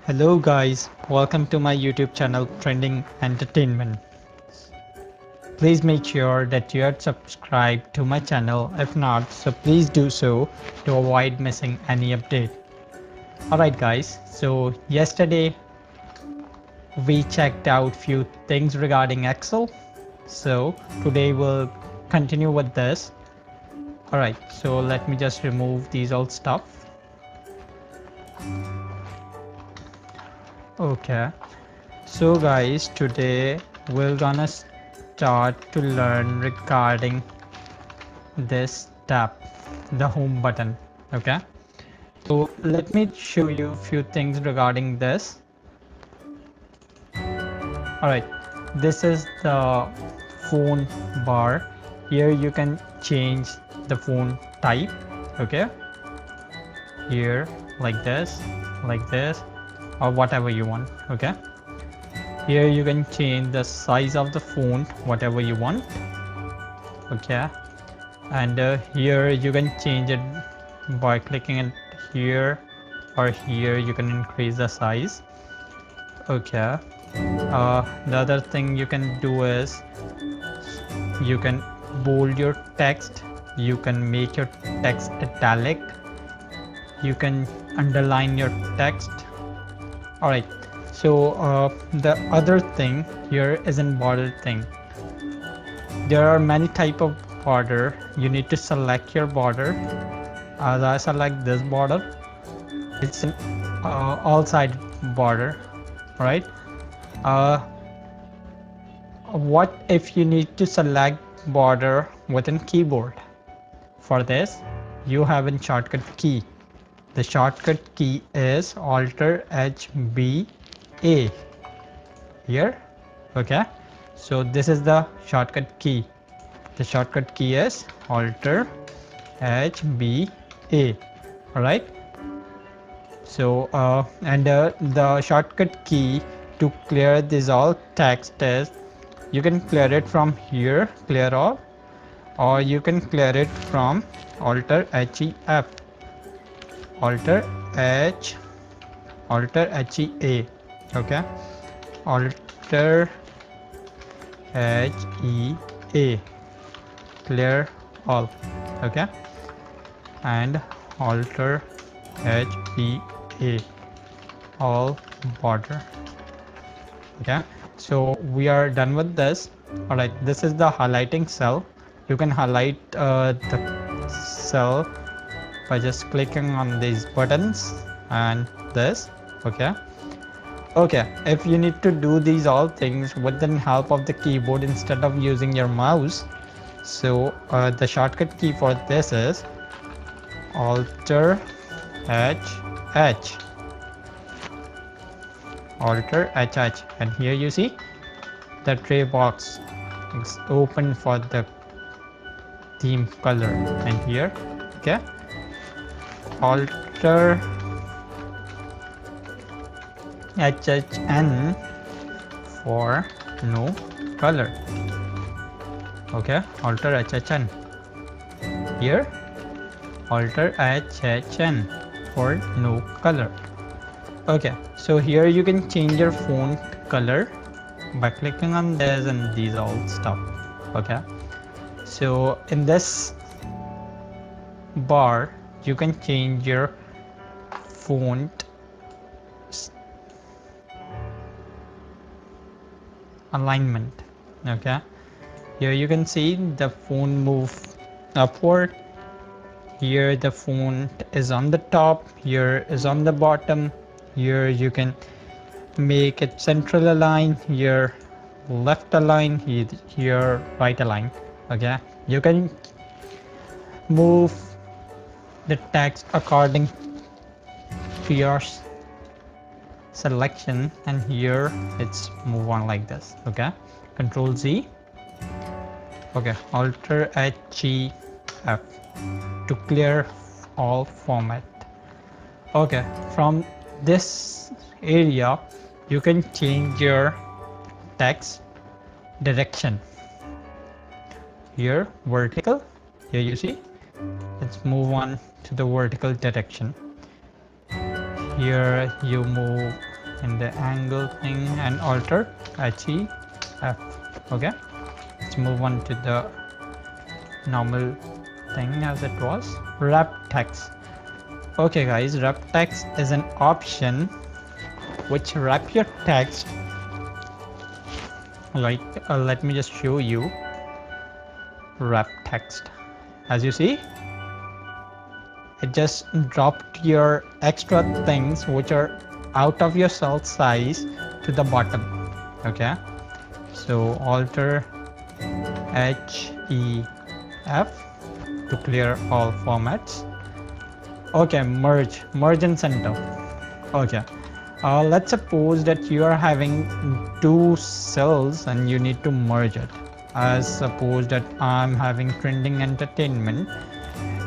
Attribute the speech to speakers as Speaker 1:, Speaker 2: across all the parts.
Speaker 1: Hello guys, welcome to my YouTube channel Trending Entertainment. Please make sure that you are subscribed to my channel. If not, so please do so to avoid missing any update. Alright guys, so yesterday we checked out few things regarding Excel. So today we'll continue with this. Alright, so let me just remove these old stuff. Okay, so guys, today we're gonna start to learn regarding this tab, the home button. Okay, so let me show you a few things regarding this. All right, this is the phone bar. Here you can change the phone type. Okay, here like this, or whatever you want. Okay, here you can change the size of the phone, whatever you want. Okay, and here you can change it by clicking it here, or here you can increase the size. Okay, the other thing you can do is you can bold your text, you can make your text italic, you can underline your text. All right, so the other thing here is in border thing. There are many type of border. You need to select your border. As I select this border, it's an all side border. All right, what if you need to select border within keyboard? For this you have a shortcut key. The shortcut key is Alt H B A here. Okay, so this is the shortcut key. The shortcut key is Alt H B A. All right, so the shortcut key to clear this all text is you can clear it from here, clear all, or you can clear it from Alt HEF, Alt HEA. Okay, Alt HEA, clear all. Okay, and Alt HEA, all border. Okay, so we are done with this. All right, this is the highlighting cell. You can highlight the cell by just clicking on these buttons and this. Okay, if you need to do these all things with the help of the keyboard instead of using your mouse, so the shortcut key for this is Alt H, Alt HH, and here you see the tray box is open for the theme color, and here, okay, Alter HHN for no color. Okay, Alter HHN here, Alter HHN for no color. Okay, so here you can change your font color by clicking on this and these all stuff. Okay, so in this bar you can change your font alignment. Okay, here you can see the font move upward. Here the font is on the top, here is on the bottom. Here you can make it central align, here left align, here right align. Okay, you can move the text according to your selection, and here it's move on like this. Okay, Control Z. Okay, Alter HEF to clear all format. Okay, from this area you can change your text direction. Here vertical, here you see, let's move on to the vertical direction. Here you move in the angle thing and alter HEF. Okay, let's move on to the normal thing as it was. Wrap text. Okay guys, wrap text is an option which wrap your text like let me just show you. Wrap text, as you see, it just dropped your extra things which are out of your cell size to the bottom. Okay, so alter HEF to clear all formats. Okay, merge and center. Okay, let's suppose that you are having two cells and you need to merge it. As suppose that I'm having trending entertainment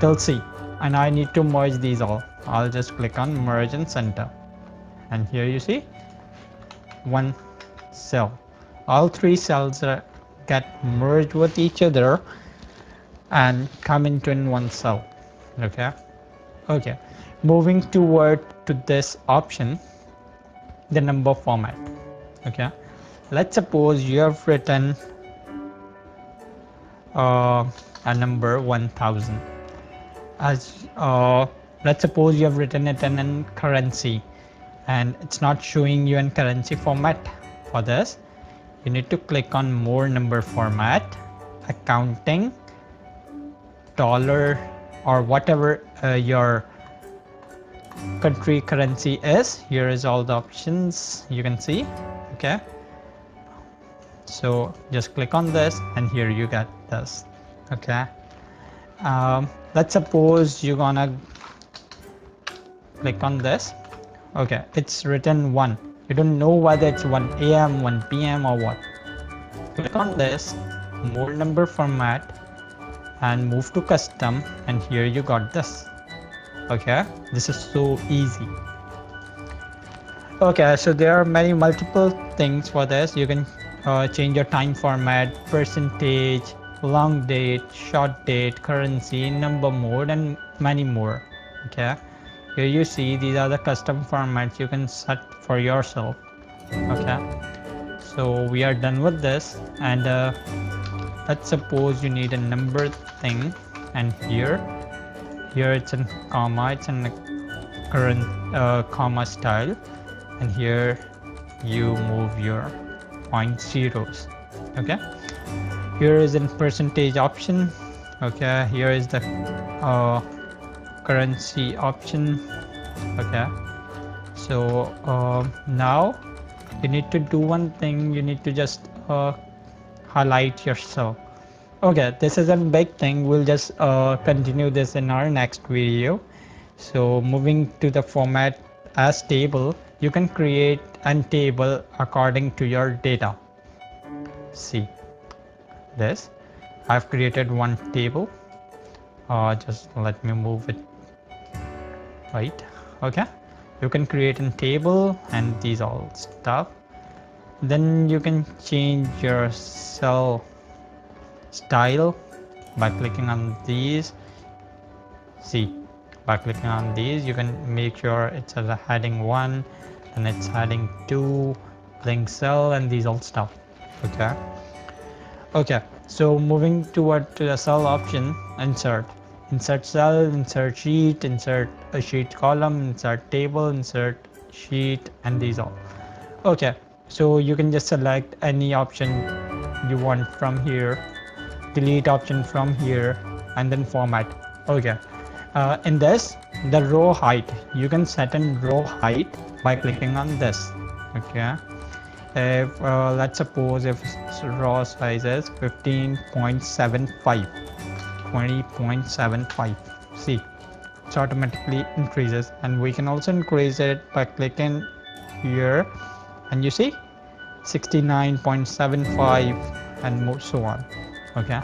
Speaker 1: till C and I need to merge these all. I'll just click on merge and center, and here you see one cell. All three cells get merged with each other and come into in one cell. Okay, moving toward to this option, the number format. Okay, let's suppose you have written a number 1000 as let's suppose you have written it in currency and it's not showing you in currency format. For this you need to click on more number format, accounting, dollar, or whatever your country currency is. Here is all the options you can see. Okay, so just click on this and here you get this. Okay, let's suppose you're gonna click on this. Okay, it's written 1. You don't know whether it's 1 AM, 1 PM or what. Click on this, more number format, and move to custom, and here you got this. Okay, this is so easy. Okay, so there are many multiple things for this. You can change your time format, percentage, long date, short date, currency, number mode, and many more. Okay, here you see these are the custom formats you can set for yourself. Okay, so we are done with this, and let's suppose you need a number thing, and here it's in comma, it's in the current comma style, and here you move your point zeros. Okay, here is in percentage option. Okay, here is the currency option. Okay, so now you need to do one thing. You need to just highlight your cell. Okay, this is a big thing. We'll just continue this in our next video. So moving to the format as table, you can create a table according to your data. See this, I've created one table. Just let me move it right. Okay, you can create a table and these all stuff. Then you can change your cell style by clicking on these. See, by clicking on these you can make sure it's at a heading 1 and it's heading 2, link cell, and these all stuff. Okay, so moving toward to the cell option, insert cell, insert sheet, insert a sheet column, insert table, insert sheet, and these all. Okay, so you can just select any option you want from here, delete option from here, and then format. Okay, in this, the row height, you can set in row height by clicking on this. Okay, if let's suppose if row size is 15.75, 20.75, see, it's automatically increases, and we can also increase it by clicking here, and you see 69.75 and so on. Okay,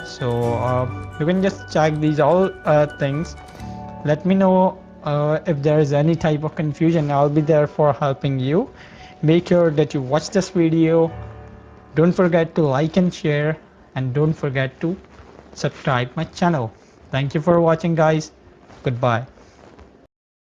Speaker 1: so you can just check these all things. Let me know if there is any type of confusion. I'll be there for helping you. Make sure that you watch this video. Don't forget to like and share, and don't forget to subscribe my channel. Thank you for watching, guys. Goodbye.